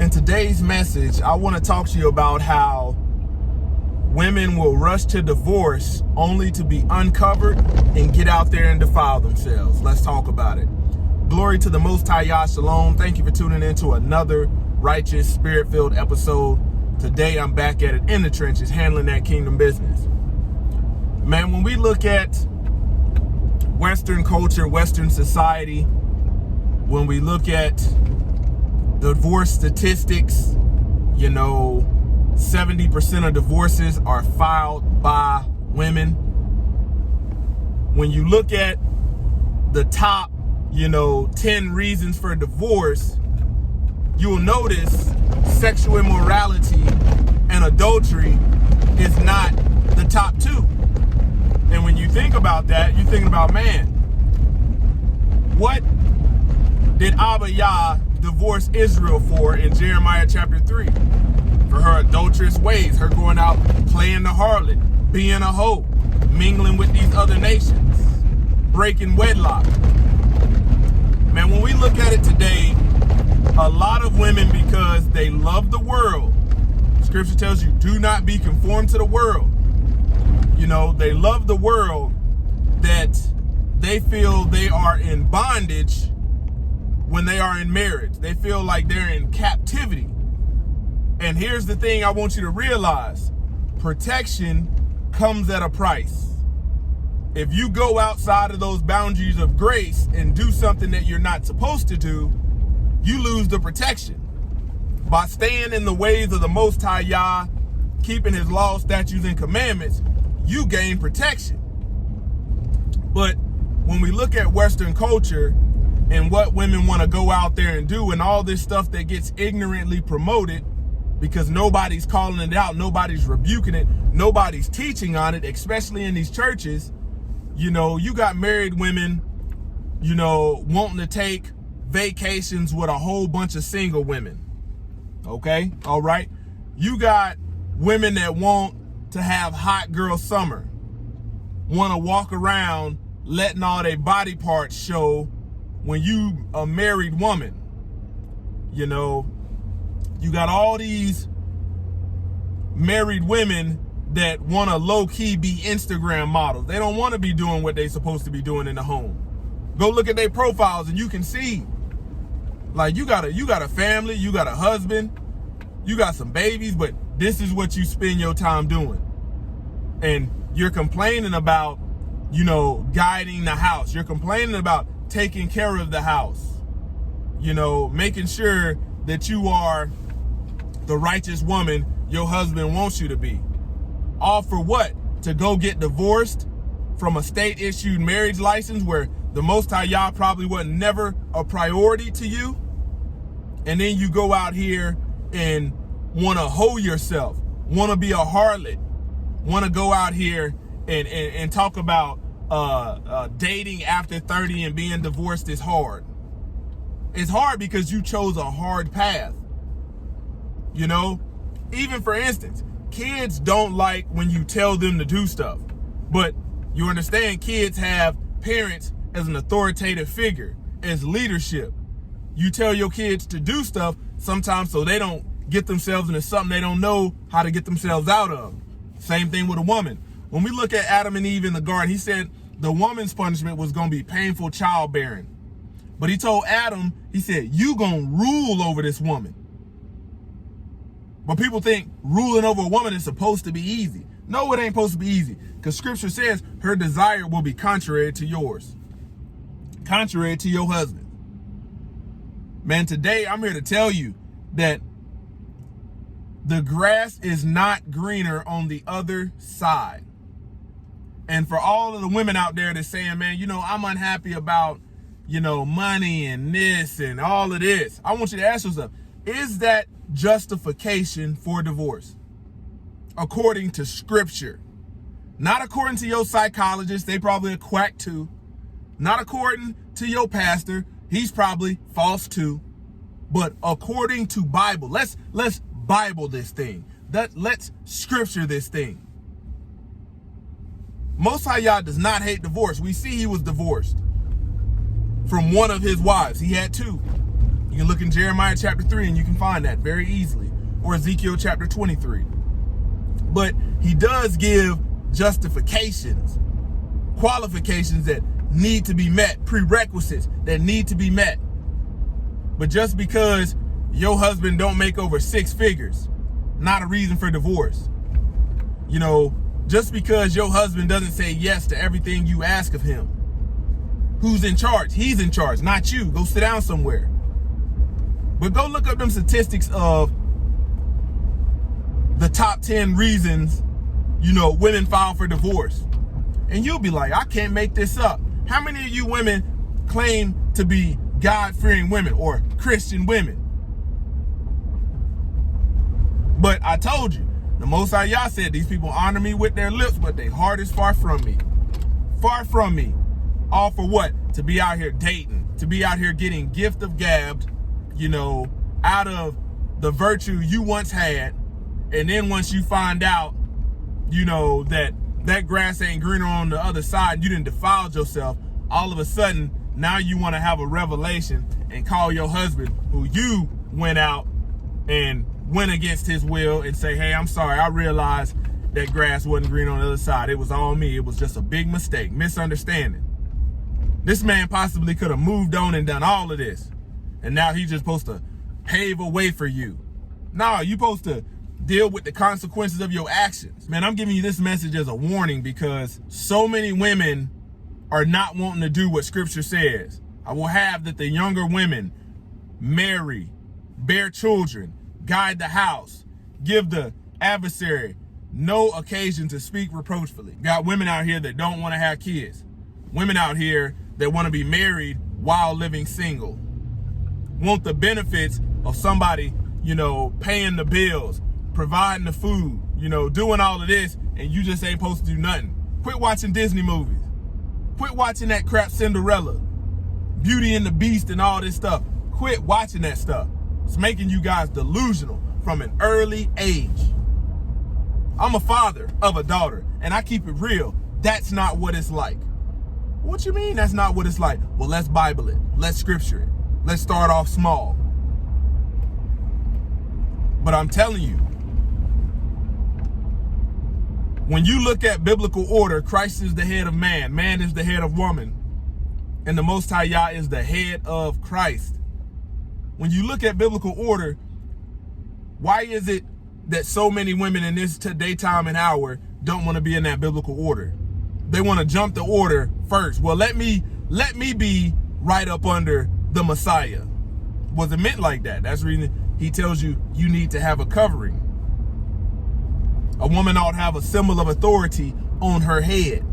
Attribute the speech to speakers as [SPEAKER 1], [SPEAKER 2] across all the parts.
[SPEAKER 1] In today's message, I want to talk to you about how women will rush to divorce only to be uncovered and get out there and defile themselves. Let's talk about it. Glory to the Most High Yah Shalom. Thank you for tuning in to another righteous, spirit-filled episode. Today, I'm back at it in the trenches, handling that kingdom business. Man, when we look at Western culture, Western society, when we look at divorce statistics, 70% of divorces are filed by women. When you look at the top, 10 reasons for divorce, you will notice sexual immorality and adultery is not the top two. And when you think about that, you're thinking about, man, what did Abba Yah divorce Israel for in Jeremiah chapter 3? For her adulterous ways, her going out playing the harlot, being a hoe, mingling with these other nations, breaking wedlock. Man, when we look at it today, a lot of women, because they love the world, scripture tells you, do not be conformed to the world. They love the world, that they feel they are in bondage when they are in marriage. They feel like they're in captivity. And here's the thing I want you to realize. Protection comes at a price. If you go outside of those boundaries of grace and do something that you're not supposed to do, you lose the protection. By staying in the ways of the Most High Yah, keeping his laws, statutes, and commandments, you gain protection. But when we look at Western culture and what women want to go out there and do, and all this stuff that gets ignorantly promoted because nobody's calling it out, nobody's rebuking it, nobody's teaching on it, especially in these churches, you got married women, wanting to take vacations with a whole bunch of single women. Okay? All right? You got women that want to have hot girl summer, want to walk around letting all their body parts show when you a married woman. You got all these married women that want to low-key be Instagram models. They don't want to be doing what they're supposed to be doing in the home. Go look at their profiles and you can see, like, you got a family, you got a husband, you got some babies, but this is what you spend your time doing. And you're complaining about, guiding the house. You're complaining about taking care of the house. Making sure that you are the righteous woman your husband wants you to be. All for what? To go get divorced from a state-issued marriage license where the Most High Yah probably was never a priority to you? And then you go out here and want to hoe yourself, want to be a harlot, want to go out here and talk about dating after 30 and being divorced is hard. It's hard because you chose a hard path. Even for instance, kids don't like when you tell them to do stuff. But you understand, kids have parents as an authoritative figure, as leadership. You tell your kids to do stuff sometimes so they don't get themselves into something they don't know how to get themselves out of. Same thing with a woman. When we look at Adam and Eve in the garden, he said the woman's punishment was going to be painful childbearing. But he told Adam, he said, you going to rule over this woman. But people think ruling over a woman is supposed to be easy. No, it ain't supposed to be easy. Because scripture says her desire will be contrary to yours. Contrary to your husband. Man, today I'm here to tell you that the grass is not greener on the other side. And for all of the women out there that's saying, man, I'm unhappy about, money and this and all of this. I want you to ask yourself, is that justification for divorce? According to scripture. Not according to your psychologist, they probably a quack too. Not according to your pastor, he's probably false too. But according to Bible, let's Bible this thing. Let's scripture this thing. Most High Yah does not hate divorce. We see he was divorced from one of his wives. He had two. You can look in Jeremiah chapter 3 and you can find that very easily, or Ezekiel chapter 23. But he does give justifications, qualifications that need to be met, prerequisites that need to be met. But just because your husband don't make over 6 figures, not a reason for divorce. You know, just because your husband doesn't say yes to everything you ask of him. Who's in charge? He's in charge, not you. Go sit down somewhere. But go look up them statistics of the top 10 reasons, you know, women file for divorce. And you'll be like, I can't make this up. How many of you women claim to be God-fearing women or Christian women? But I told you, the Most High Yah said these people honor me with their lips, but their heart is far from me. Far from me. All for what? To be out here dating, to be out here getting gift of gabbed, you know, out of the virtue you once had. And then once you find out, you know, that grass ain't greener on the other side, and you didn't defile yourself, all of a sudden, now you want to have a revelation and call your husband, who you went out and went against his will, and say, hey, I'm sorry, I realized that grass wasn't green on the other side. It was all me. It was just a big mistake, misunderstanding. This man possibly could have moved on and done all of this. And now he's just supposed to pave a way for you. No, you're supposed to deal with the consequences of your actions. Man, I'm giving you this message as a warning because so many women are not wanting to do what scripture says. I will have that the younger women marry, bear children, guide the house, give the adversary no occasion to speak reproachfully. Got women out here that don't want to have kids. Women out here that want to be married while living single. Want the benefits of somebody, you know, paying the bills, providing the food, you know, doing all of this, and you just ain't supposed to do nothing. Quit watching Disney movies. Quit watching that crap Cinderella, Beauty and the Beast and all this stuff. Quit watching that stuff. It's making you guys delusional from an early age. I'm a father of a daughter, and I keep it real. That's not what it's like. What you mean that's not what it's like? Well, let's Bible it. Let's scripture it. Let's start off small. But I'm telling you, when you look at biblical order, Christ is the head of man. Man is the head of woman. And the Most High Yah is the head of Christ. When you look at biblical order, why is it that so many women in this daytime and hour don't want to be in that biblical order? They want to jump the order first. Well, let me be right up under the Messiah. Was it meant like that? That's the reason he tells you you need to have a covering. A woman ought to have a symbol of authority on her head.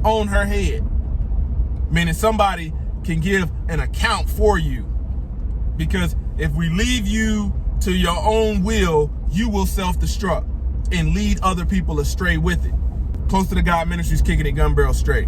[SPEAKER 1] On her head. Meaning somebody can give an account for you. Because if we leave you to your own will, you will self-destruct and lead other people astray with it. Close to the God Ministries, kicking it gun barrel straight.